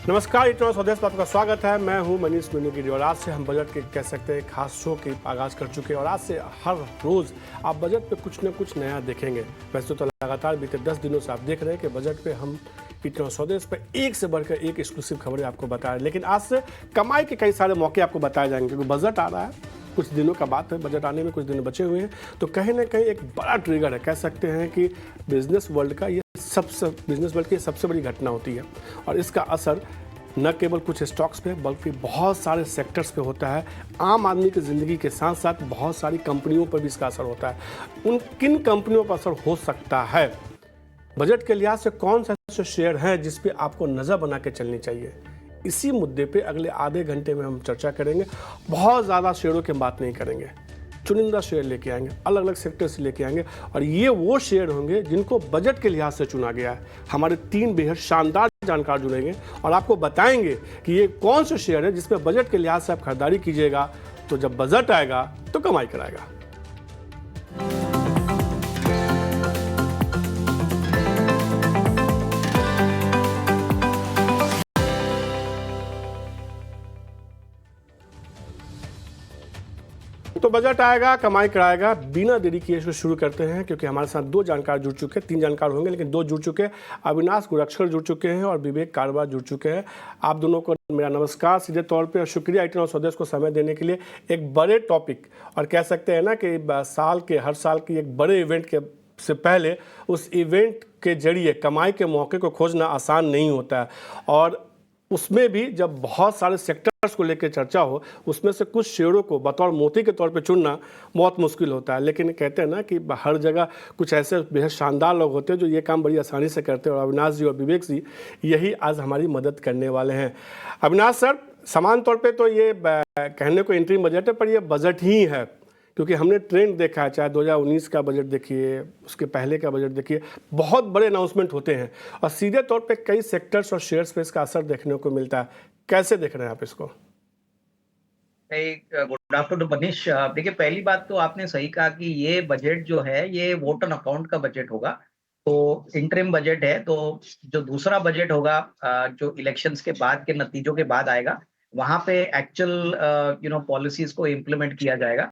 नमस्कार, इतना स्वदेश में आपका स्वागत है। मैं हूं मनीष गिरी और आज से हम बजट के कह सकते हैं खास शो की आगाज़ कर चुके हैं और आज से हर रोज़ आप बजट पे कुछ न कुछ नया देखेंगे। वैसे तो लगातार बीते 10 दिनों से आप देख रहे हैं कि बजट पे हम इतना स्वदेश पे एक से बढ़कर एक एक्सक्लूसिव खबरें आपको बता रहे हैं, लेकिन आज से कमाई के कई सारे मौके आपको बताए जाएंगे क्योंकि बजट आ रहा है। कुछ दिनों का बात है, बजट आने में कुछ दिन बचे हुए हैं, तो कहीं ना कहीं एक बड़ा ट्रिगर है। कह सकते हैं कि बिजनेस वर्ल्ड की सबसे बड़ी घटना होती है और इसका असर न केवल कुछ स्टॉक्स पे बल्कि बहुत सारे सेक्टर्स पे होता है। आम आदमी की ज़िंदगी के साथ साथ बहुत सारी कंपनियों पर भी इसका असर होता है। उन किन कंपनियों पर असर हो सकता है, बजट के लिहाज से कौन सा ऐसे शेयर हैं जिस पे आपको नज़र बना के चलनी चाहिए, इसी मुद्दे पे अगले आधे घंटे में हम चर्चा करेंगे। बहुत ज़्यादा शेयरों की बात नहीं करेंगे, चुनिंदा शेयर लेके आएंगे, अलग अलग सेक्टर से लेके आएंगे और ये वो शेयर होंगे जिनको बजट के लिहाज से चुना गया है। हमारे 3 बेहद शानदार जानकार जुड़ेंगे और आपको बताएंगे कि ये कौन से शेयर है जिसमें बजट के लिहाज से आप खरीदारी कीजिएगा तो जब बजट आएगा तो कमाई कराएगा। तो बजट आएगा कमाई कराएगा, बिना देरी किए इसको शुरू करते हैं क्योंकि हमारे साथ 2 जानकार जुड़ चुके हैं। 3 जानकार होंगे लेकिन 2 जुड़ चुके हैं। अविनाश गुरक्षर जुड़ चुके हैं और विवेक कारवार जुड़ चुके हैं। आप दोनों को मेरा नमस्कार सीधे तौर पे और शुक्रिया इतना स्वदेश को समय देने के लिए। एक बड़े टॉपिक और कह सकते हैं ना कि हर साल की एक बड़े इवेंट के से पहले उस इवेंट के जरिए कमाई के मौके को खोजना आसान नहीं होता है और उसमें भी जब बहुत सारे सेक्टर्स को लेकर चर्चा हो, उसमें से कुछ शेयरों को बतौर मोती के तौर पे चुनना बहुत मुश्किल होता है। लेकिन कहते हैं ना कि हर जगह कुछ ऐसे बेहद शानदार लोग होते हैं जो ये काम बड़ी आसानी से करते हैं और अविनाश जी और विवेक जी यही आज हमारी मदद करने वाले हैं। अविनाश सर, समान तौर पर तो ये कहने को इंटरिम बजट है पर यह बजट ही है क्योंकि हमने ट्रेंड देखा है, चाहे 2019 का बजट देखिए, उसके पहले का बजट देखिए, बहुत बड़े अनाउंसमेंट होते हैं और सीधे तौर पे कई सेक्टर्स और शेयर्स पे इसका असर देखने को मिलता है। कैसे देख रहे हैं आप इसको? Good afternoon Manish. देखिए, पहली बात तो आपने सही कहा कि ये बजट जो है ये वोट ऑन अकाउंट का बजट होगा, तो इंटरिम बजट है। तो जो दूसरा बजट होगा जो इलेक्शंस के बाद के नतीजों के बाद आएगा, वहां पे एक्चुअल पॉलिसीज को इम्प्लीमेंट किया जाएगा।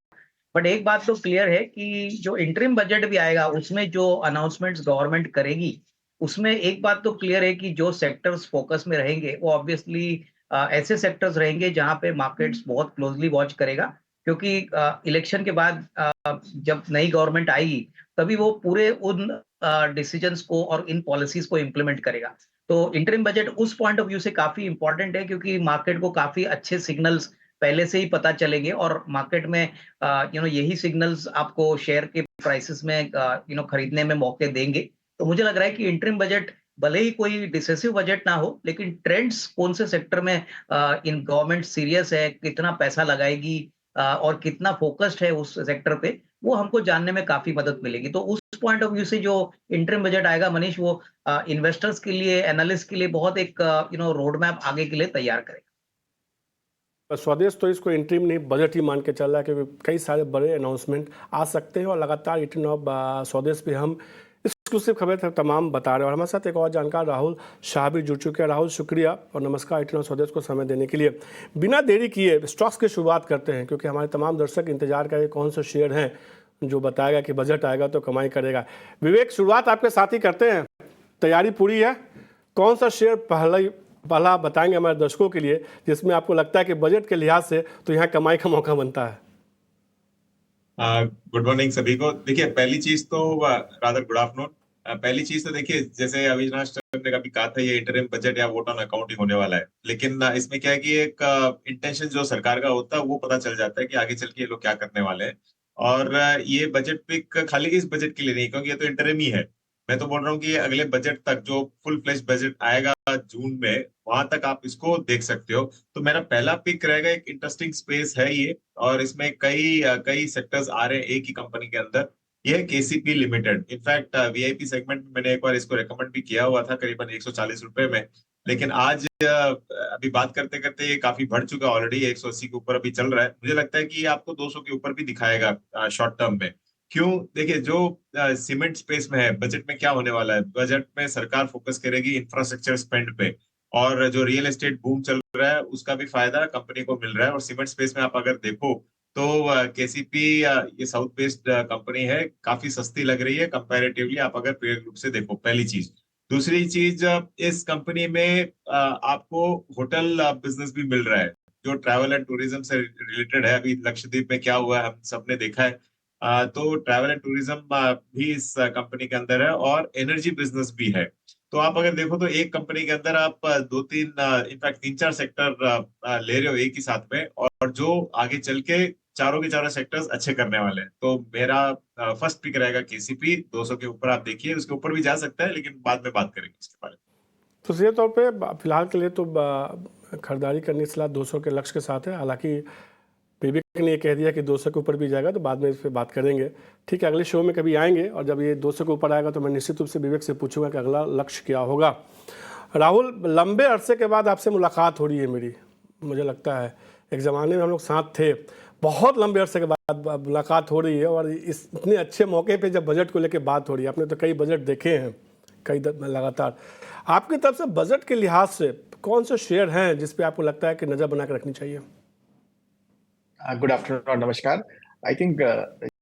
बट एक बात तो क्लियर है कि जो इंटरिम बजट भी आएगा उसमें जो अनाउंसमेंट्स गवर्नमेंट करेगी, उसमें एक बात तो क्लियर है कि जो सेक्टर्स फोकस में रहेंगे वो ऑब्वियसली ऐसे सेक्टर्स रहेंगे जहां पे मार्केट्स बहुत क्लोजली वॉच करेगा, क्योंकि इलेक्शन के बाद जब नई गवर्नमेंट आएगी तभी वो पूरे उन डिसीजंस को और इन पॉलिसीज को इम्प्लीमेंट करेगा। तो इंटरिम बजट उस पॉइंट ऑफ व्यू से काफी इंपॉर्टेंट है क्योंकि मार्केट को काफी अच्छे सिग्नल्स पहले से ही पता चलेंगे और मार्केट में यही सिग्नल्स आपको शेयर के प्राइसेस में खरीदने में मौके देंगे। तो मुझे लग रहा है कि इंटरिम बजट भले ही कोई डिसेसिव बजट ना हो, लेकिन ट्रेंड्स कौन से सेक्टर में इन गवर्नमेंट सीरियस है, कितना पैसा लगाएगी और कितना फोकस्ड है उस सेक्टर पे, वो हमको जानने में काफी मदद मिलेगी। तो उस पॉइंट ऑफ व्यू से जो इंटरिम बजट आएगा मनीष, वो इन्वेस्टर्स के लिए, एनालिस्ट के लिए बहुत एक रोड मैप आगे के लिए तैयार करेगा। स्वदेश तो इसको इंटरिम नहीं बजट ही मान के चल रहा है क्योंकि कई सारे बड़े अनाउंसमेंट आ सकते हैं और लगातार इटन ऑफ स्वदेश पे हम एक्सक्लूसिव खबर तमाम बता रहे हैं और हमारे साथ एक और जानकार राहुल शाह भी जुड़ चुके हैं। राहुल, शुक्रिया और नमस्कार इटन ऑफ स्वदेश को समय देने के लिए। बिना देरी किए स्टॉक्स की शुरुआत करते हैं क्योंकि हमारे तमाम दर्शक इंतजार करें कौन से शेयर हैं जो बताएगा कि बजट आएगा तो कमाई करेगा। विवेक, शुरुआत आपके साथ ही करते हैं, तैयारी पूरी है? कौन सा शेयर पहला बताएंगे हमारे दर्शकों के लिए जिसमें आपको लगता है कि बजट के लिहाज से तो यहाँ कमाई का मौका बनता है? गुड मॉर्निंग सभी को। देखिए, पहली चीज तो रादर गुड आफ्टरनून। पहली चीज तो देखिए, जैसे अविनाश ने कभी कहा था ये इंटरिम बजट या वोट ऑन अकाउंट ही होने वाला है, लेकिन इसमें क्या है कि एक इंटेंशन जो सरकार का होता है वो पता चल जाता है कि आगे चल के ये लोग क्या करने वाले हैं। और ये बजट पिक खाली इस बजट के लिए नहीं, क्योंकि ये तो इंटरिम ही है। मैं तो बोल रहा हूँ कि अगले बजट तक जो फुल फ्लेश बजट आएगा जून में, वहां तक आप इसको देख सकते हो। तो मेरा पहला पिक रहेगा, एक इंटरेस्टिंग स्पेस है ये और इसमें कई कई सेक्टर्स आ रहे हैं एक ही कंपनी के अंदर। ये है KCP limited. In fact VIP segment में मैंने एक बार इसको रेकमेंड भी किया हुआ था करीबन 140 रुपए में, लेकिन आज अभी बात करते करते ये काफी बढ़ चुका है ऑलरेडी, 180 के ऊपर अभी चल रहा है। मुझे लगता है कि ये आपको 200 के ऊपर भी दिखाएगा शॉर्ट टर्म में। क्यों? देखिए, जो सीमेंट स्पेस में है, बजट में क्या होने वाला है, बजट में सरकार फोकस करेगी इंफ्रास्ट्रक्चर स्पेंड पे और जो रियल एस्टेट बूम चल रहा है उसका भी फायदा कंपनी को मिल रहा है। और सीमेंट स्पेस में आप अगर देखो तो केसीपी ये साउथ बेस्ड कंपनी है, काफी सस्ती लग रही है कंपैरेटिवली, आप अगर पीयर ग्रुप से देखो, पहली चीज। दूसरी चीज, इस कंपनी में आपको होटल बिजनेस भी मिल रहा है जो ट्रैवल एंड टूरिज्म से रिलेटेड है। अभी लक्षद्वीप में क्या हुआ है हम सबने देखा है। तो ट्रैवल एंड टूरिज्म भी इस कंपनी के अंदर है और एनर्जी बिजनेस भी है। तो आप अगर देखो तो एक कंपनी के अंदर आप दो तीन, इनफैक्ट तीन चार सेक्टर ले रहे हो एक ही साथ में, और जो आगे चल के चारों के चारों सेक्टर्स अच्छे करने वाले हैं। तो मेरा फर्स्ट पिक रहेगा केसीपी। 200 के ऊपर आप देखिए, उसके ऊपर भी जा सकता है, लेकिन बाद में बात करेंगे इसके बारे में। तो सीधे तौर पे फिलहाल के लिए तो खरीदारी करने की सलाह 200 के लक्ष्य के साथ है। हालांकि विवेक ने ये कह दिया कि 200 के ऊपर भी जाएगा, तो बाद में इस पर बात करेंगे। ठीक है, अगले शो में कभी आएंगे और जब ये 200 के ऊपर आएगा तो मैं निश्चित रूप से विवेक से पूछूंगा कि अगला लक्ष्य क्या होगा। राहुल, लंबे अरसे के बाद आपसे मुलाकात हो रही है मेरी। मुझे लगता है एक ज़माने में हम लोग साथ थे, बहुत लंबे अरसे के बाद मुलाकात हो रही है, और इस इतने अच्छे मौके पे जब बजट को लेकर बात हो रही है। आपने तो कई बजट देखे हैं, कई लगातार। आपकी तरफ से बजट के लिहाज से कौन से शेयर हैं जिस पे आपको लगता है कि नज़र बना कर रखनी चाहिए? गुड आफ्टरनून और नमस्कार। आई थिंक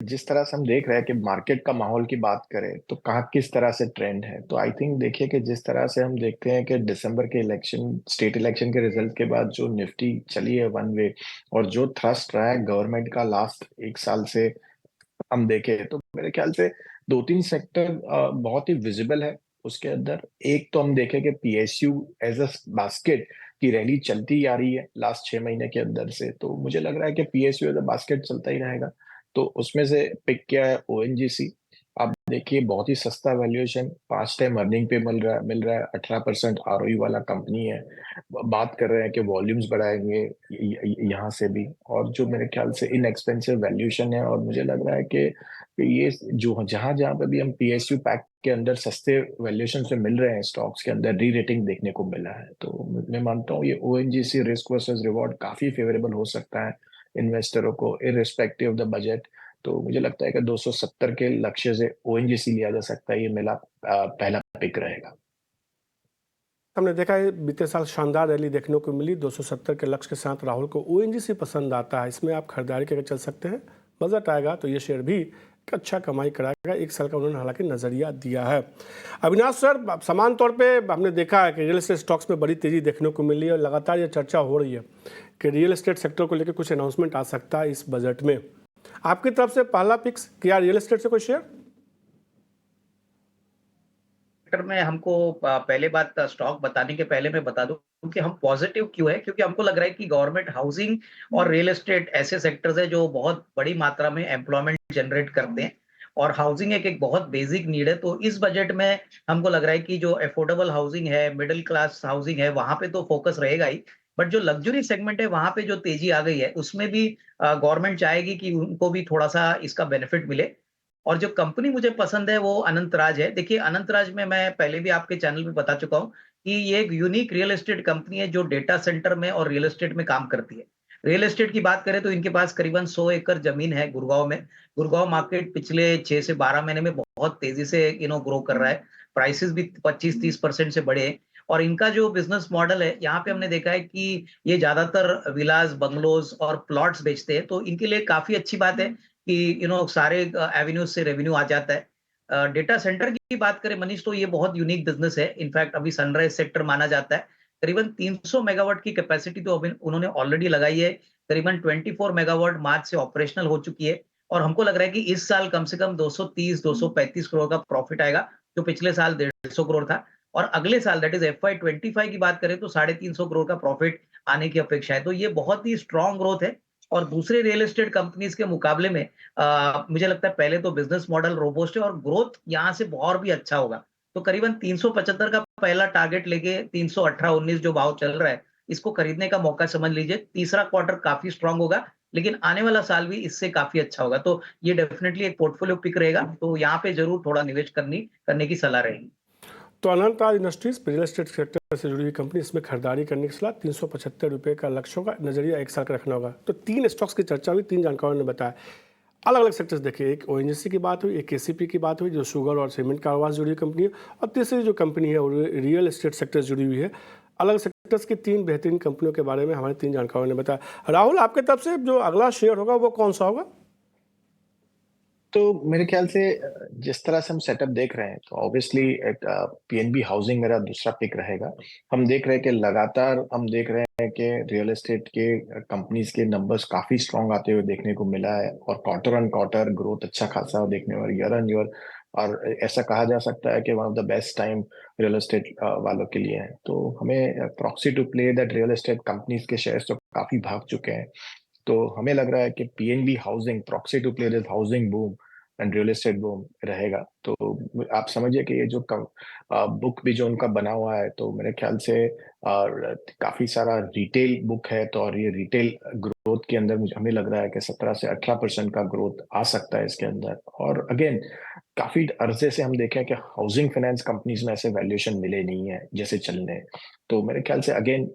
जिस तरह से हम देख रहे हैं कि मार्केट का माहौल की बात करें तो कहाँ किस तरह से ट्रेंड है, तो आई थिंक देखिए कि जिस तरह से हम देखते हैं कि दिसंबर के इलेक्शन, स्टेट इलेक्शन के रिजल्ट के बाद जो निफ्टी चली है वन वे, और जो थ्रस्ट रहा है गवर्नमेंट का लास्ट एक साल से हम देखें, तो मेरे ख्याल से दो तीन सेक्टर बहुत ही विजिबल है उसके अंदर। एक तो हम देखें कि पीएसयू एज अ बास्केट की रैली चलती आ रही है लास्ट 6 महीने के अंदर से, तो मुझे लग रहा है कि पीएसयू एज अ बास्केट चलता ही रहेगा। तो उसमें से पिक किया है ओएनजीसी। आप देखिए बहुत ही सस्ता वैल्यूएशन, 5 टाइम अर्निंग पे मिल रहा है 18% आरओई वाला कंपनी है। बात कर रहे हैं कि वॉल्यूम्स बढ़ाएंगे यहाँ से भी, और जो मेरे ख्याल से इनएक्सपेंसिव वैल्यूएशन है। और मुझे लग रहा है कि ये जो जहां जहां पे भी हम पीएसयू पैक के अंदर सस्ते वैल्यूएशन से मिल रहे हैं स्टॉक्स के अंदर, री रेटिंग देखने को मिला है। तो मैं मानता हूँ ये ओएनजीसी रिस्क वर्सेस रिवॉर्ड काफी फेवरेबल हो सकता है इन्वेस्टरों को इररिस्पेक्टिव ऑफ द बजट। तो मुझे लगता है कि 270 के लक्ष्य से ओएनजीसी लिया जा सकता है, ये मेरा पहला पिक रहेगा। हमने देखा है बीते साल शानदार रैली देखने को मिली, 270 के लक्ष्य के साथ राहुल को ओएनजीसी पसंद आता है। इसमें आप खरीदारी करके चल सकते हैं, बजट आएगा तो ये शेयर भी अच्छा कमाई कराएगा। एक साल का उन्होंने हालांकि नज़रिया दिया है। अविनाश सर, समान तौर पे हमने देखा है कि रियल एस्टेट स्टॉक्स में बड़ी तेज़ी देखने को मिली है और लगातार ये चर्चा हो रही है कि रियल एस्टेट सेक्टर को लेकर कुछ अनाउंसमेंट आ सकता है इस बजट में। आपकी तरफ से पहला पिक्स क्या रियल एस्टेट से कोई शेयर? में हमको पहले बात स्टॉक बताने के पहले मैं बता दूं कि हम पॉजिटिव क्यों है, क्योंकि हमको लग रहा है कि गवर्नमेंट हाउसिंग और रियल एस्टेट ऐसे सेक्टर्स है जो बहुत बड़ी मात्रा में एम्प्लॉयमेंट जनरेट करते हैं, और हाउसिंग एक बहुत बेसिक नीड है। तो इस बजट में हमको लग रहा है कि जो अफोर्डेबल हाउसिंग है, मिडिल क्लास हाउसिंग है, वहां पे तो फोकस रहेगा ही, बट जो लग्जरी सेगमेंट है वहां पे जो तेजी आ गई है उसमें भी गवर्नमेंट चाहेगी कि उनको भी थोड़ा सा इसका बेनिफिट मिले। और जो कंपनी मुझे पसंद है वो अनंतराज है। देखिए अनंतराज में मैं पहले भी आपके चैनल पे बता चुका हूँ कि ये एक यूनिक रियल एस्टेट कंपनी है जो डेटा सेंटर में और रियल एस्टेट में काम करती है। रियल एस्टेट की बात करें तो इनके पास करीबन 100 एकड़ जमीन है गुड़गांव में। गुड़गांव मार्केट पिछले 6 से 12 महीने में बहुत तेजी से ग्रो कर रहा है। प्राइसेस भी 25-30% से बढ़े हैं। और इनका जो बिजनेस मॉडल है, यहाँ पे हमने देखा है कि ये ज्यादातर विलास, बंगलोज और प्लॉट्स बेचते हैं, तो इनके लिए काफी अच्छी बात है कि सारे एवेन्यूज से रेवेन्यू आ जाता है। डेटा सेंटर की बात करें मनीष, तो ये बहुत यूनिक बिजनेस है। इनफैक्ट अभी सनराइज सेक्टर माना जाता है। करीबन 300 मेगावाट की कैपेसिटी तो अभी उन्होंने ऑलरेडी लगाई है। करीबन 24 मेगावाट मार्च से ऑपरेशनल हो चुकी है, और हमको लग रहा है कि इस साल कम से कम 230-235 करोड़ का प्रॉफिट आएगा, जो पिछले साल 150 करोड़ था। और अगले साल दैट इज FY25 की बात करें तो 350 करोड़ का प्रॉफिट आने की अपेक्षा है। तो ये बहुत ही स्ट्रॉन्ग ग्रोथ है। और दूसरे रियल एस्टेट कंपनीज के मुकाबले में मुझे लगता है पहले तो बिजनेस मॉडल रोबोस्ट है और ग्रोथ यहाँ से और भी अच्छा होगा। तो करीबन 375 का पहला टारगेट लेके 318-19 जो भाव चल रहा है, इसको खरीदने का मौका समझ लीजिए। तीसरा क्वार्टर काफी स्ट्रांग होगा, लेकिन आने वाला साल भी इससे काफी अच्छा होगा। तो ये डेफिनेटली एक पोर्टफोलियो पिक रहेगा, तो यहाँ पे जरूर थोड़ा निवेश करने की सलाह रहेगी। तो Anantraj industries real estate sector से जुड़ी हुई कंपनी, इसमें खरीदारी करने की सलाह, 375 रुपये का लक्ष्य होगा, नजरिया एक साल का रखना होगा। तो 3 स्टॉक्स की चर्चा हुई, 3 जानकारों ने बताया। अलग अलग सेक्टर्स देखिए, एक ओएनजीसी की बात हुई, एक केसीपी की बात हुई जो शुगर और सीमेंट कारोबार से जुड़ी हुई कंपनी है, और तीसरी जो कंपनी है वो रियल एस्टेट सेक्टर से जुड़ी हुई है। अलग सेक्टर्स की 3 बेहतरीन कंपनियों के बारे में हमारे 3 जानकारों ने बताया। राहुल, आपके तरफ से जो अगला शेयर होगा वो कौन सा होगा? तो मेरे ख्याल से जिस तरह से हम सेटअप देख रहे हैं तो ऑब्वियसली एक पीएनबी हाउसिंग मेरा दूसरा पिक रहेगा। हम देख रहे हैं कि लगातार हम देख रहे हैं कि रियल एस्टेट के कंपनीज के नंबर्स काफी स्ट्रांग आते हुए देखने को मिला है, और क्वार्टर ऑन क्वार्टर ग्रोथ अच्छा खासा देखने और ईयर ऑन ईयर, और ऐसा कहा जा सकता है कि one of the best time real estate वालों के लिए है। तो हमें proxy to play that real estate companies के शेयर्स तो काफी भाग चुके हैं, तो हमें लग रहा है कि PNB housing proxy to play this housing boom and real estate boom रहेगा। तो आप समझिए कि ये जो बुक भी जो उनका बना हुआ है, तो मेरे ख्याल से काफी सारा रिटेल बुक है, तो और ये रिटेल ग्रोथ के अंदर मुझे हमें लग रहा है कि 17 से 18% का ग्रोथ आ सकता है इसके अंदर। और अगेन काफी अरसे से हम देखें कि हाउसिंग फाइनेंस कंपनीज में ऐसे वैल्यूएशन मिले नहीं है जैसे चलने, तो मेरे ख्याल से अगेन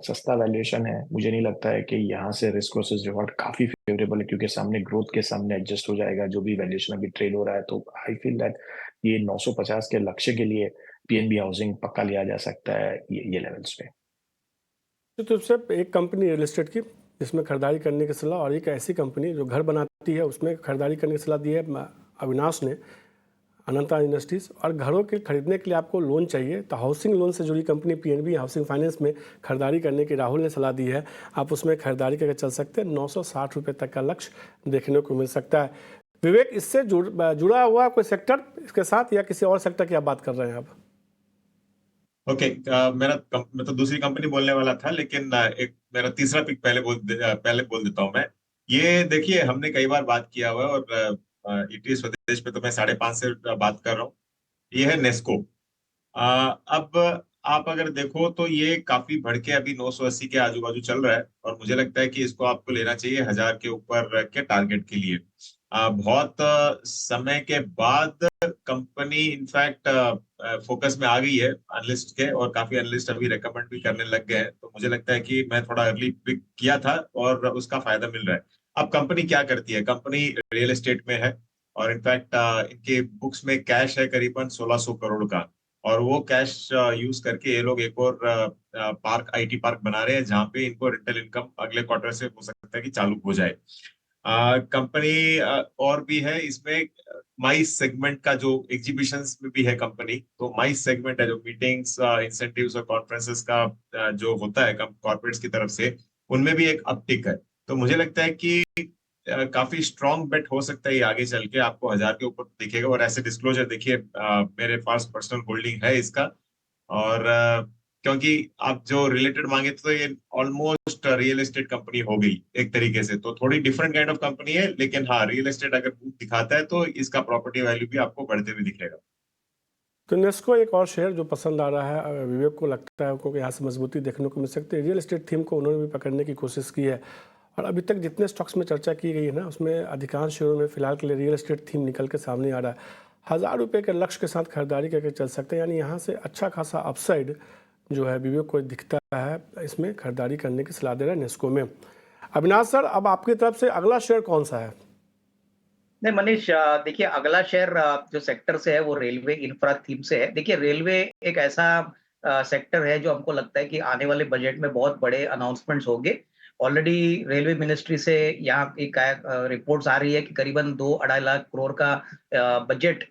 सस्ता वैल्यूएशन है। मुझे नहीं लगता है कि यहाँ से रिस्क वर्सेस रिवॉर्ड काफी फेवरेबल है, क्योंकि सामने ग्रोथ के सामने एडजस्ट हो जाएगा जो भी वैल्यूएशन अभी ट्रेड हो रहा है। तो आई फील दैट ये 950 के लक्ष्य के लिए पीएनबी हाउसिंग पक्का लिया जा सकता है ये लेवल्स पे। तो सिर्फ एक कंपनी रियल एस्टेट की जिसमें खरीदारी करने की सलाह, और एक ऐसी कंपनी जो घर बनाती है उसमें खरीदारी करने की सलाह दी है अविनाश ने, अनंता इंडस्ट्रीज। और घरों के खरीदने के लिए आपको लोन चाहिए तो हाउसिंग लोन से जुड़ी कंपनी पीएनबी हाउसिंग फाइनेंस में खरीदारी करने की राहुल ने सलाह दी है। आप उसमें खरीदारी करके चल सकते हैं। 960 रुपये तक का लक्ष्य देखने को मिल सकता है। विवेक, इससे जुड़ा हुआ कोई सेक्टर इसके साथ, या किसी और सेक्टर की आप बात कर रहे हैं आप? ओके, मैं तो दूसरी कंपनी बोलने वाला था, लेकिन एक मेरा तीसरा पिक पहले बोल देता हूं मैं। ये देखिए, हमने कई बार बात किया हुआ है, और ईटी स्वदेश पे तो मैं 5.5 से बात कर रहा हूँ। ये है नेस्को। अब आप अगर देखो तो ये काफी बढ़ के अभी 980 के आजू बाजू चल रहा है, और मुझे लगता है कि इसको आपको लेना चाहिए 1000 के ऊपर के टारगेट के लिए। बहुत समय के बाद कंपनी इनफैक्ट फोकस में आ गई है एनालिस्ट के, और काफी एनालिस्ट अभी रेकमेंड भी करने लग गए हैं। तो मुझे लगता है कि मैं थोड़ा अर्ली पिक किया था और उसका फायदा मिल रहा है। अब कंपनी क्या करती है? कंपनी रियल एस्टेट में है, और इनफैक्ट इनके बुक्स में कैश है करीबन 1600 करोड़ का, और वो कैश यूज करके ये लोग एक और पार्क, आईटी पार्क बना रहे हैं, जहां पे इनको रेंटल इनकम अगले क्वार्टर से हो सकता है कि चालू हो जाए। कंपनी और भी है इसमें, माइस सेगमेंट का जो एग्जीबिशंस में भी है कंपनी। तो माइस सेगमेंट है जो मीटिंग्स, इंसेंटिव्स और कॉन्फ्रेंसेस का जो होता है कॉर्पोरेट्स की तरफ से, उनमें भी एक अपटिक है। तो मुझे लगता है कि काफी स्ट्रॉन्ग बेट हो सकता है ये आगे चल के आपको 1000 के ऊपर दिखेगा। और ऐसे डिस्क्लोजर देखिए, मेरे पास पर्सनल होल्डिंग है इसका, और क्योंकि आप जो रिलेटेड मांगे तो ये ऑलमोस्ट रियल एस्टेट कंपनी हो गई एक तरीके से। तो थोड़ी डिफरेंट काइंड ऑफ कंपनी है, लेकिन हाँ, रियल एस्टेट अगर दिखाता है तो इसका प्रॉपर्टी वैल्यू भी आपको बढ़ते हुए दिखेगा। तो नेस्को एक और शेयर जो पसंद आ रहा है, अगर विवेक को लगता है उनको यहाँ से मजबूती देखने को मिल सकती है। रियल एस्टेट थीम को उन्होंने भी पकड़ने की कोशिश की है, और अभी तक जितने स्टॉक्स में चर्चा की गई है ना, उसमें अधिकांश शेयरों में फिलहाल के लिए रियल एस्टेट थीम निकल के सामने आ रहा है। 1000 रुपये के लक्ष्य के साथ खरीदारी करके चल सकते हैं, यानी यहाँ से अच्छा खासा अपसाइड जो है विवेक को दिखता है। इसमें खरीदारी करने की सलाह दे रहा है नेस्को में। अविनाश सर, अब आपकी तरफ से अगला शेयर कौन सा है? नहीं मनीष, देखिए अगला शेयर जो सेक्टर से है वो रेलवे इंफ्रा थीम से है। देखिए रेलवे एक ऐसा सेक्टर है जो हमको लगता है कि आने वाले बजट में बहुत बड़े अनाउंसमेंट्स होंगे। ऑलरेडी रेलवे मिनिस्ट्री से यहाँ एक रिपोर्ट्स आ रही है कि करीबन 2-2.5 लाख करोड़ का बजट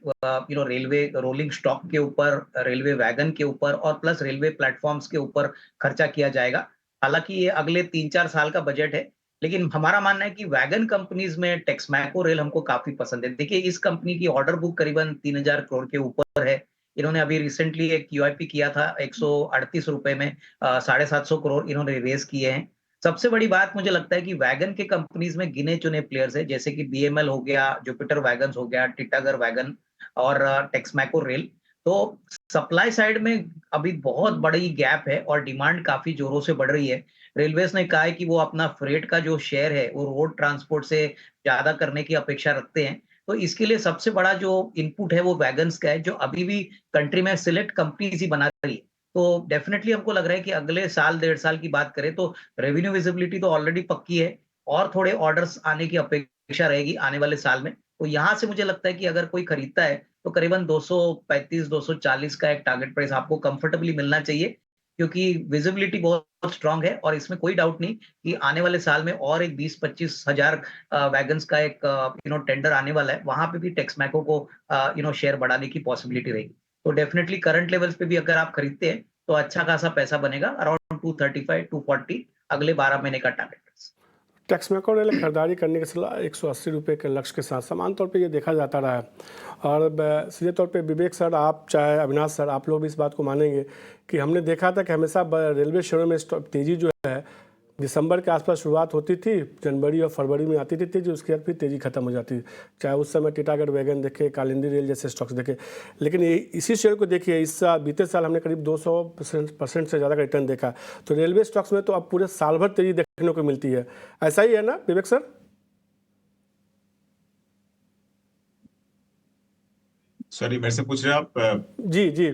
रेलवे रोलिंग स्टॉक के ऊपर, रेलवे वैगन के ऊपर और प्लस रेलवे प्लेटफॉर्म्स के ऊपर खर्चा किया जाएगा। हालांकि ये अगले 3-4 साल का बजट है, लेकिन हमारा मानना है कि वैगन कंपनीज में टेक्समैको रेल हमको काफी पसंद है। देखिए इस कंपनी की ऑर्डर बुक करीबन 3000 करोड़ के ऊपर है। इन्होंने अभी रिसेंटली एक क्यूआईपी किया था 138 रुपए में, 750 करोड़ इन्होंने रेज किए हैं। सबसे बड़ी बात मुझे लगता है कि वैगन के कंपनीज में गिने चुने प्लेयर्स है, जैसे कि बीएमएल हो गया, जुपिटर वैगन हो गया, टिटागर वैगन और टेक्समैको रेल। तो सप्लाई साइड में अभी बहुत बड़ी गैप है और डिमांड काफी जोरों से बढ़ रही है। रेलवेज ने कहा है कि वो अपना फ्रेट का जो शेयर है वो रोड ट्रांसपोर्ट से ज्यादा करने की अपेक्षा रखते हैं। तो इसके लिए सबसे बड़ा जो इनपुट है वो वैगन्स का है, जो अभी भी कंट्री में सिलेक्ट कंपनीज ही बना रही है। तो डेफिनेटली हमको लग रहा है कि अगले साल 1.5 साल की बात करें तो रेवेन्यू विजिबिलिटी तो ऑलरेडी पक्की है, और थोड़े ऑर्डर्स आने की अपेक्षा रहेगी आने वाले साल में। तो यहाँ से मुझे लगता है कि अगर कोई खरीदता है तो करीबन 235-240 का एक टारगेट प्राइस आपको कंफर्टेबली मिलना चाहिए, क्योंकि विजिबिलिटी बहुत स्ट्रांग है और इसमें कोई डाउट नहीं कि आने वाले साल में और एक 20-25 हजार वैगन्स का एक टेंडर आने वाला है, वहां पे भी टेक्समैको को शेयर बढ़ाने की पॉसिबिलिटी रहेगी। तो डेफिनेटली करंट लेवल्स पे भी अगर आप खरीदते हैं तो अच्छा खासा पैसा बनेगा, अराउंड 235-240 अगले 12 महीने का टारगेट। टेक्समैको रेल खरीदारी करने की सलाह 180 रुपये के लक्ष्य के साथ समान तौर पे ये देखा जाता रहा है। और सीधे तौर पे विवेक सर, आप चाहे अविनाश सर, आप लोग भी इस बात को मानेंगे कि हमने देखा था कि हमेशा रेलवे शेयरों में तेज़ी जो है दिसंबर के आसपास शुरुआत होती थी, जनवरी और फरवरी में आती थी तेज़ी, उसके बाद फिर तेज़ी खत्म हो जाती थी। चाहे उस समय टीटागढ़ वैगन देखे, कालिंदी रेल जैसे स्टॉक्स देखे, लेकिन इसी शेयर को देखिए, इस साल बीते साल हमने करीब 200% से ज़्यादा का रिटर्न देखा। तो रेलवे स्टॉक्स में तो अब पूरे साल भर तेज़ी देखने को मिलती है। ऐसा ही है ना विवेक सर? सॉरी, मेरे से पूछ रहे हैं आप? जी जी।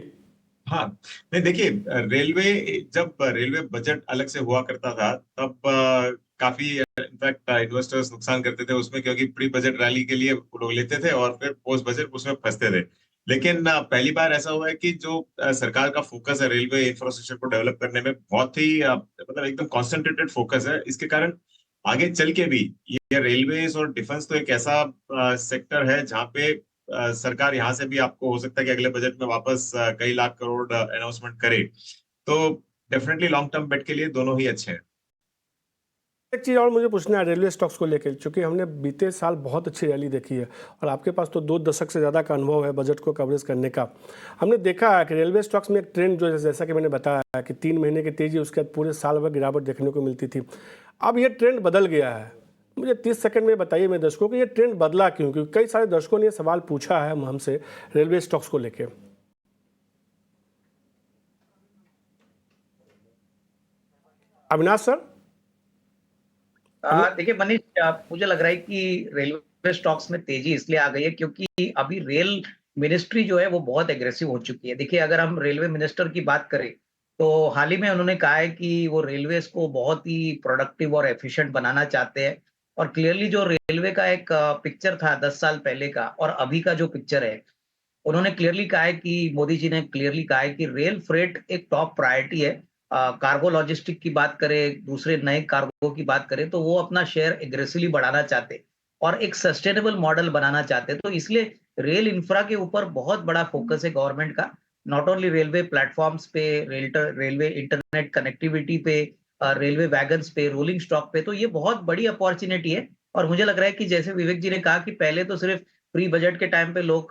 हाँ, नहीं देखिए, जब रेलवे बजट अलग से हुआ करता था तब काफी इनफैक्ट इन्वेस्टर्स नुकसान करते थे उसमें, क्योंकि प्री बजट रैली के लिए वो लोग लेते थे और फिर पोस्ट बजट उसमें फंसते थे। लेकिन पहली बार ऐसा हुआ है कि जो सरकार का फोकस है रेलवे इंफ्रास्ट्रक्चर को डेवलप करने में, बहुत ही मतलब एकदम कॉन्सेंट्रेटेड फोकस है। इसके कारण आगे चल के भी ये रेलवेज और डिफेंस तो एक ऐसा सेक्टर है जहाँ पे सरकार यहाँ से भी आपको हो सकता है कि अगले बजट में वापस कई लाख करोड़ अनाउंसमेंट करे। तो डेफिनेटली लॉन्ग टर्म बेट के लिए दोनों ही अच्छे हैं। एक चीज़ और मुझे पूछना है रेलवे स्टॉक्स को लेकर, क्योंकि हमने बीते साल बहुत अच्छी रैली देखी है और आपके पास तो 2 दशक से ज़्यादा का अनुभव है बजट को कवरेज करने का। हमने देखा है कि रेलवे स्टॉक्स में एक ट्रेंड जो है, जैसा कि मैंने बताया कि 3 महीने की तेज़ी, उसके बाद पूरे साल भर गिरावट देखने को मिलती थी। अब ये ट्रेंड बदल गया है। मुझे 30 सेकंड में बताइए मेरे दर्शकों कि ये ट्रेंड बदला क्यों, क्योंकि कई सारे दर्शकों ने ये सवाल पूछा है हमसे रेलवे स्टॉक्स को लेकर। अविनाश सर? देखिए मनीष, मुझे लग रहा है कि रेलवे स्टॉक्स में तेजी इसलिए आ गई है क्योंकि अभी रेल मिनिस्ट्री जो है वो बहुत एग्रेसिव हो चुकी है। देखिए, अगर हम रेलवे मिनिस्टर की बात करें तो हाल ही में उन्होंने कहा है कि वो रेलवेज को बहुत ही प्रोडक्टिव और एफिशिएंट बनाना चाहते हैं। और क्लियरली जो रेलवे का एक पिक्चर था 10 साल पहले का और अभी का जो पिक्चर है, उन्होंने क्लियरली कहा है कि मोदी जी ने क्लियरली कहा है कि रेल फ्रेट एक टॉप प्रायोरिटी है। कार्गो लॉजिस्टिक की बात करें, दूसरे नए कार्गो की बात करें, तो वो अपना शेयर एग्रेसिवली बढ़ाना चाहते और एक सस्टेनेबल मॉडल बनाना चाहते। तो इसलिए रेल इंफ्रा के ऊपर बहुत बड़ा फोकस है गवर्नमेंट का, नॉट ओनली रेलवे प्लेटफॉर्म्स पे, रेलवे इंटरनेट कनेक्टिविटी पे, रेलवे वैगन्स पे, रोलिंग स्टॉक पे। तो ये बहुत बड़ी अपॉर्चुनिटी है और मुझे लग रहा है कि जैसे विवेक जी ने कहा कि पहले तो सिर्फ प्री बजट के टाइम पे लोग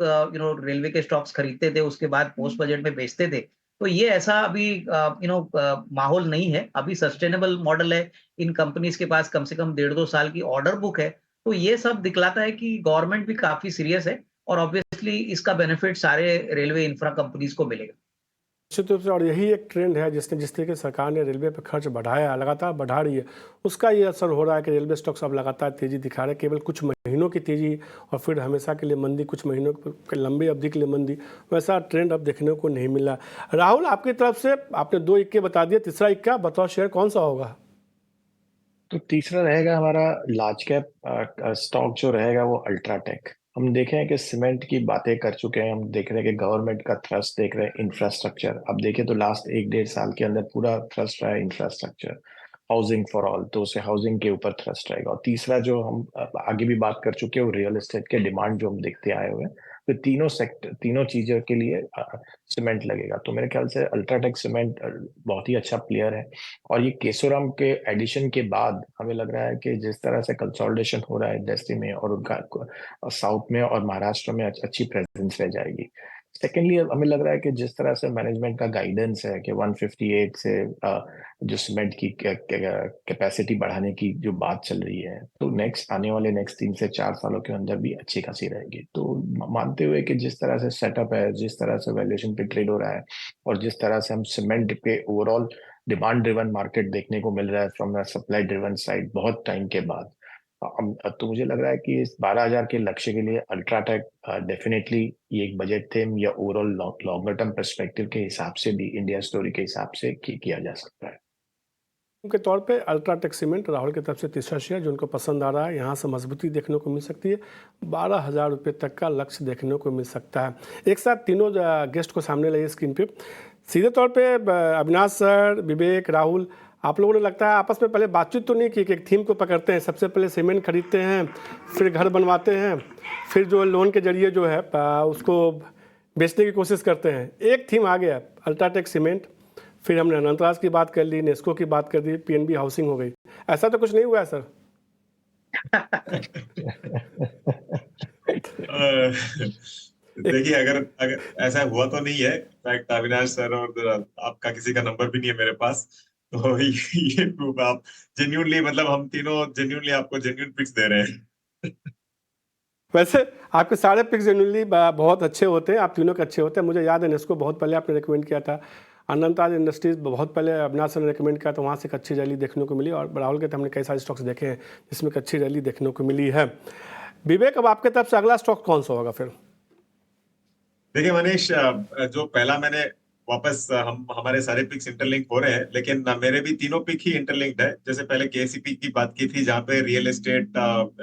रेलवे के स्टॉक्स खरीदते थे, उसके बाद पोस्ट बजट में बेचते थे। तो ये ऐसा अभी माहौल नहीं है। अभी सस्टेनेबल मॉडल है, इन कंपनीज के पास कम से कम 1.5-2 साल की ऑर्डर बुक है। तो ये सब दिखलाता है कि गवर्नमेंट भी काफी सीरियस है और ऑब्वियसली इसका बेनिफिट सारे रेलवे इंफ्रा कंपनीज को मिलेगा। निश्चित रूप से, और यही एक ट्रेंड है जिस तरीके से सरकार ने रेलवे पर खर्च बढ़ाया, लगातार बढ़ा रही है, उसका ये असर हो रहा है कि रेलवे स्टॉक्स अब लगातार तेज़ी दिखा रहे हैं। केवल कुछ महीनों की तेज़ी और फिर हमेशा के लिए मंदी, कुछ महीनों की लंबी अवधि के लिए मंदी, वैसा ट्रेंड अब देखने को नहीं मिला। राहुल, आपकी तरफ से आपने 2 इक्के बता दिए, तीसरा इक्का बताओ शेयर कौन सा होगा? तो तीसरा रहेगा हमारा लार्ज कैप स्टॉक जो रहेगा वो अल्ट्राटेक। हम देखें कि सीमेंट की बातें कर चुके हैं, हम देख रहे हैं कि गवर्नमेंट का थ्रस्ट देख रहे हैं इंफ्रास्ट्रक्चर। अब देखें तो लास्ट 1-1.5 साल के अंदर पूरा थ्रस्ट रहा है इंफ्रास्ट्रक्चर, हाउसिंग फॉर ऑल, तो उसे हाउसिंग के ऊपर थ्रस्ट रहेगा। और तीसरा जो हम आगे भी बात कर चुके हैं वो रियल एस्टेट के डिमांड जो हम देखते आए हुए हैं। तो तीनों चीजों के लिए सीमेंट लगेगा। तो मेरे ख्याल से अल्ट्राटेक सीमेंट बहुत ही अच्छा प्लेयर है। और ये केशोराम के एडिशन के बाद हमें लग रहा है कि जिस तरह से कंसोलिडेशन हो रहा है इंडस्ट्री में, और उनका साउथ में और महाराष्ट्र में अच्छी प्रेजेंस रह जाएगी। सेकेंडली, हमें लग रहा है कि जिस तरह से मैनेजमेंट का गाइडेंस है कि 158 से जो सीमेंट की कैपेसिटी बढ़ाने की जो बात चल रही है, तो आने वाले नेक्स्ट 3 से 4 सालों के अंदर भी अच्छी खासी रहेगी। तो मानते हुए कि जिस तरह से सेटअप है, जिस तरह से वैल्यूएशन पे ट्रेड हो रहा है, और जिस तरह से हम सीमेंट पे ओवरऑल डिमांड ड्रिवन मार्केट देखने को मिल रहा है फ्रॉम सप्लाई ड्रिवन साइड बहुत टाइम के बाद, तो मुझे लग रहा है कि इस 12,000 के लक्ष्य के लिए अल्ट्राटेक डेफिनेटली ये एक बजट थीम या ओवरऑल लॉन्गर टर्म पर्सपेक्टिव के हिसाब से भी, इंडिया स्टोरी के हिसाब से किया जा सकता है। के तौर पे अल्ट्राटेक सीमेंट राहुल की तरफ से तीसरा शेयर जो उनको पसंद आ रहा है, यहाँ से मजबूती देखने को मिल सकती है। 12,000 रुपये तक का लक्ष्य देखने को मिल सकता है। एक साथ तीनों गेस्ट को सामने लाइए स्क्रीन पे। सीधे तौर पे अविनाश सर, विवेक, राहुल, आप लोगों ने लगता है आपस में पहले बातचीत तो नहीं की कि एक थीम को पकड़ते हैं, सबसे पहले सीमेंट खरीदते हैं, फिर घर बनवाते हैं, फिर जो लोन के जरिए जो है उसको बेचने की कोशिश करते हैं। एक थीम आ गया अल्ट्राटेक सीमेंट, फिर हमने अनंतराज की बात कर ली, नेस्को की बात कर दी, पीएनबी हाउसिंग हो गई। ऐसा तो कुछ नहीं हुआ है सर? देखिए, अगर अगर ऐसा हुआ तो नहीं है। इनफैक्ट अविनाश सर और आपका किसी का नंबर भी नहीं है मेरे पास, तो ये प्रूफ आप जेन्युइनली, मतलब हम तीनों जेन्युइनली आपको जेन्युइन पिक्स दे रहे हैं। वैसे आपके सारे पिक्स जेन्युइनली बहुत अच्छे होते हैं, आप तीनों के अच्छे होते हैं। मुझे याद है नेस्को बहुत पहले आपने रिकमेंड किया था, अनंतराज इंडस्ट्रीज बहुत पहले अविनाश सर ने रिकमेंड किया, तो वहाँ से एक अच्छी रैली देखने को मिली, और राहुल के तो हमने कई सारे स्टॉक्स देखे हैं जिसमें एक अच्छी रैली देखने को मिली है। विवेक, अब आपके तरफ से अगला स्टॉक कौन सा होगा फिर? देखिए मनीष, जो पहला मैंने वापस हम हमारे सारे पिक्स इंटरलिंक हो रहे हैं, लेकिन मेरे भी तीनों पिक ही इंटरलिंक्ड है। जैसे पहले केसीपी की बात की थी जहाँ पे रियल एस्टेट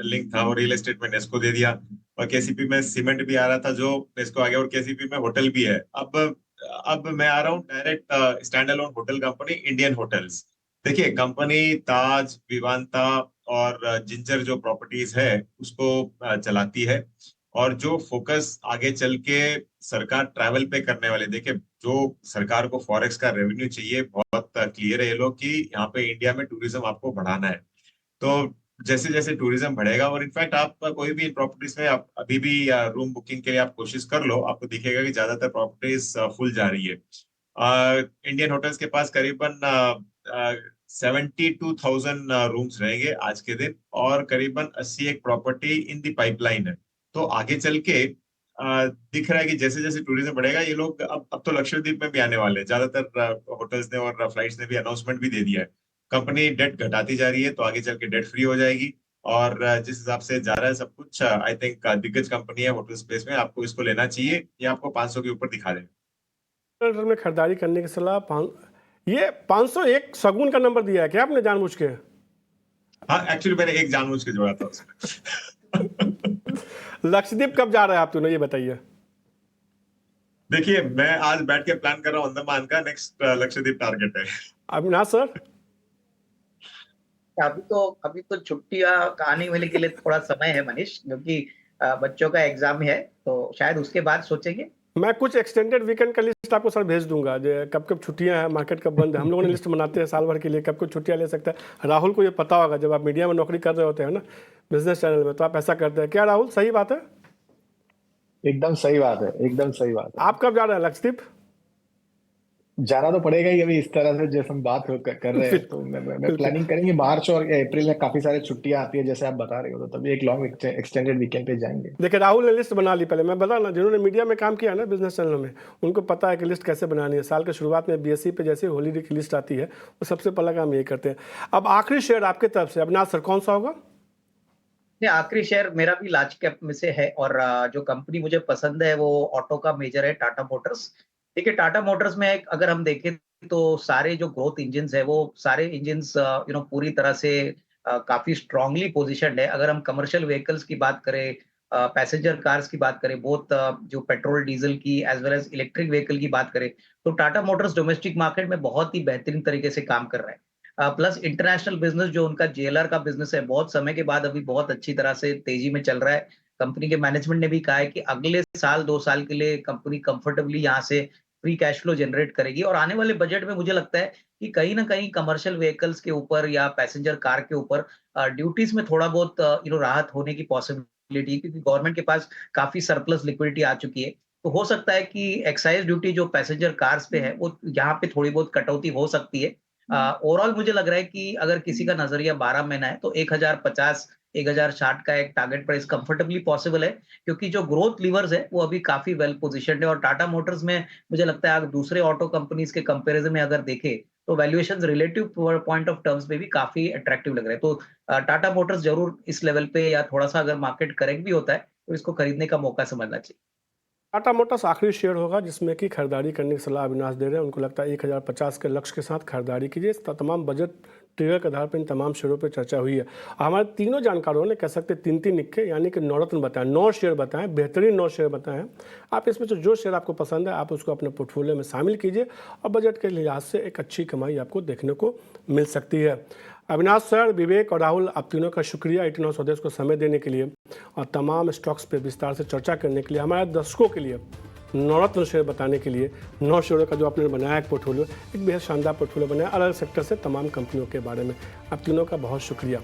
लिंक था, और रियल एस्टेट में नेस्को दे दिया, और केसीपी में सीमेंट भी आ रहा था जो नेस्को आ गया, और केसीपी में होटल भी है। अब मैं आ रहा हूँ direct stand alone hotel company Indian hotels. देखिए, कंपनी ताज, विवांता और जिंजर जो प्रॉपर्टीज है उसको चलाती है, और जो फोकस आगे चल के सरकार ट्रैवल पे करने वाले, देखिए जो सरकार को फॉरेक्स का रेवेन्यू चाहिए, बहुत क्लियर है ये लोग कि यहाँ पे इंडिया में टूरिज्म आपको बढ़ाना है। तो जैसे जैसे टूरिज्म बढ़ेगा, और इनफैक्ट आप कोई भी प्रॉपर्टीज में आप अभी भी रूम बुकिंग के लिए आप कोशिश कर लो, आपको दिखेगा कि ज्यादातर प्रॉपर्टीज फुल जा रही है। इंडियन होटल्स के पास करीबन 72,000 रूम्स रहेंगे आज के दिन, और करीबन 80 एक प्रॉपर्टी इन दी पाइपलाइन है। तो आगे चल के दिख रहा है कि जैसे जैसे टूरिज्म बढ़ेगा, ये लोग अब तो लक्षद्वीप में भी आने वाले हैं। ज्यादातर होटल्स ने और फ्लाइट्स ने भी अनाउंसमेंट भी दे दिया है। कंपनी डेट घटाती जा रही है, तो आगे चल के डेट फ्री हो जाएगी। और जिस हिसाब से जा रहा है सब कुछ, आई थिंक दिग्गज कंपनी है होटल स्पेस में, आपको इसको लेना चाहिए। ये आपको 500 के ऊपर दिखा देगा। में खरीदारी करने की सलाह ये 501 शगुन का नंबर दिया है क्या आपने जानबूझ के? हाँ, एक्चुअली मैंने एक जानबूझ के जोड़ा था उसमें। लक्षद्वीप कब जा रहे हैं आप दोनों, ये बताइए। देखिए, मैं आज बैठ के प्लान कर रहा हूँ अंडमान का, नेक्स्ट लक्षद्वीप टारगेट है। अविनाश सर? अभी तो छुट्टियां आने वाले के लिए थोड़ा समय है मनीष, क्योंकि बच्चों का एग्जाम है, तो शायद उसके बाद सोचेंगे। मैं कुछ एक्सटेंडेड वीकेंड का लिस्ट आपको सर भेज दूंगा, जो कब कब छुट्टियां हैं, मार्केट कब बंद है। हम लोगों ने लिस्ट बनाते हैं साल भर के लिए, कब कब छुट्टियां ले सकते हैं। राहुल को ये पता होगा, जब आप मीडिया में नौकरी कर रहे होते हैं ना, बिजनेस चैनल में, तो आप ऐसा करते हैं क्या राहुल? सही बात है? एकदम सही बात है, एकदम सही बात है। आप कब जा रहे हैं लक्षद्वीप? जाना तो पड़ेगा ही। अभी इस तरह से जैसे हम बात कर रहे हैं, तो मैं प्लानिंग करेंगे। मार्च और अप्रैल में काफी सारे छुट्टियां आती है जैसे आप बता रहे हो, तो तभी एक लॉन्ग एक्सटेंडेड वीकेंड पे जाएंगे। देखिए, राहुल ने लिस्ट बना ली पहले। मैं बता ना, जिन्होंने मीडिया में काम किया ना बिजनेस चैनल में, उनको पता है कि लिस्ट कैसे बनानी है। साल के शुरुआत में बीएससी पे जैसे हॉलीडे की लिस्ट आती है, वो सबसे पहला काम यही करते हैं। अब आखिरी शेयर आपके तरफ से अविनाश सर, कौन सा होगा? आखिरी शेयर मेरा भी लार्ज कैप में से है, और जो कंपनी मुझे पसंद है वो ऑटो का मेजर है, टाटा मोटर्स। देखिए, टाटा मोटर्स में अगर हम देखें तो सारे जो ग्रोथ इंजन्स है, वो सारे इंजन्स पूरी तरह से काफी स्ट्रांगली पोजीशन्ड है। अगर हम कमर्शियल व्हीकल्स की बात करें, पैसेंजर कार्स की बात करें, बोथ जो पेट्रोल डीजल की as well as electric vehicle की बात करें, तो टाटा मोटर्स डोमेस्टिक मार्केट में बहुत ही बेहतरीन तरीके से काम कर रहा है। प्लस इंटरनेशनल बिजनेस जो उनका जेएलआर का बिजनेस है, बहुत समय के बाद अभी बहुत अच्छी तरह से तेजी में चल रहा है। कंपनी के मैनेजमेंट ने भी कहा है कि अगले साल 2 साल के लिए कंपनी कंफर्टेबली यहाँ से फ्री कैश फ्लो जनरेट करेगी, और आने वाले बजट में मुझे लगता है कि कहीं ना कहीं कमर्शियल व्हीकल्स के ऊपर या पैसेंजर कार के ऊपर ड्यूटीज में थोड़ा बहुत राहत होने की पॉसिबिलिटी, क्योंकि गवर्नमेंट के पास काफी सरप्लस लिक्विडिटी आ चुकी है। तो हो सकता है कि एक्साइज ड्यूटी जो पैसेंजर कार्स पे है, वो यहाँ पे थोड़ी बहुत कटौती हो सकती है। ओवरऑल मुझे लग रहा है कि अगर किसी का नजरिया 12 महीना है, तो 1050 1060 का एक टारगेट प्राइस कंफर्टेबली पॉसिबल है, क्योंकि जो ग्रोथ लीवर्स है वो अभी काफी वेल पोजीशन्ड है। और टाटा मोटर्स में मुझे लगता है अगर दूसरे ऑटो कंपनीज के कंपैरिजन में अगर देखें, तो valuation relative point of terms में भी काफी अट्रैक्टिव लग रहे हैं। तो टाटा मोटर्स जरूर इस लेवल पे, या थोड़ा सा अगर मार्केट करेक्ट भी होता है, तो इसको खरीदने का मौका समझना चाहिए। टाटा मोटर्स आखिरी शेयर होगा जिसमें कि खरीदारी करने की सलाह अविनाश दे रहे हैं। उनको लगता है 1050 के लक्ष्य के साथ खरीदारी कीजिए। तमाम बजट ट्रिगर के आधार पर इन तमाम शेयरों पर चर्चा हुई है। हमारे तीनों जानकारों ने कह सकते 3-3 निक्के यानी कि 9 रत्न बताएं, 9 शेयर बताएं, बेहतरीन 9 शेयर बताएं। आप इसमें से जो शेयर आपको पसंद है आप उसको अपने पोर्टफोलियो में शामिल कीजिए और बजट के लिहाज से एक अच्छी कमाई आपको देखने को मिल सकती है। अविनाश सर, विवेक और राहुल, आप तीनों का शुक्रिया 89 स्वदेश को समय देने के लिए और तमाम स्टॉक्स पे विस्तार से चर्चा करने के लिए, हमारे दर्शकों के लिए 9 रत्न शेयर बताने के लिए। 9 शेयरों का जो आपने बनाया एक पोर्टफोलियो, एक बेहद शानदार पोर्टफोलियो बनाया अलग सेक्टर से तमाम कंपनियों के बारे में। आप तीनों का बहुत शुक्रिया।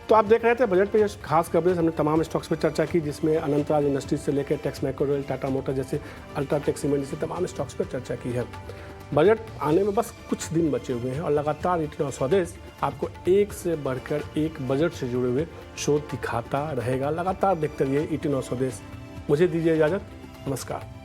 तो आप देख रहे थे बजट पे ये खास कवरेज, हमने तमाम स्टॉक्स पे चर्चा की जिसमें अनंतराज इंडस्ट्रीज से लेकर टेक्स मैक्रोरेल, टाटा मोटर जैसे, अल्ट्राटेक सीमेंट जैसे तमाम स्टॉक्स पर चर्चा की है। बजट आने में बस कुछ दिन बचे हुए हैं और लगातार 89 स्वदेश आपको एक से बढ़कर एक बजट से जुड़े हुए शो दिखाता रहेगा। लगातार देखते रहिए 89 स्वदेश। मुझे दीजिए इजाज़त, नमस्कार।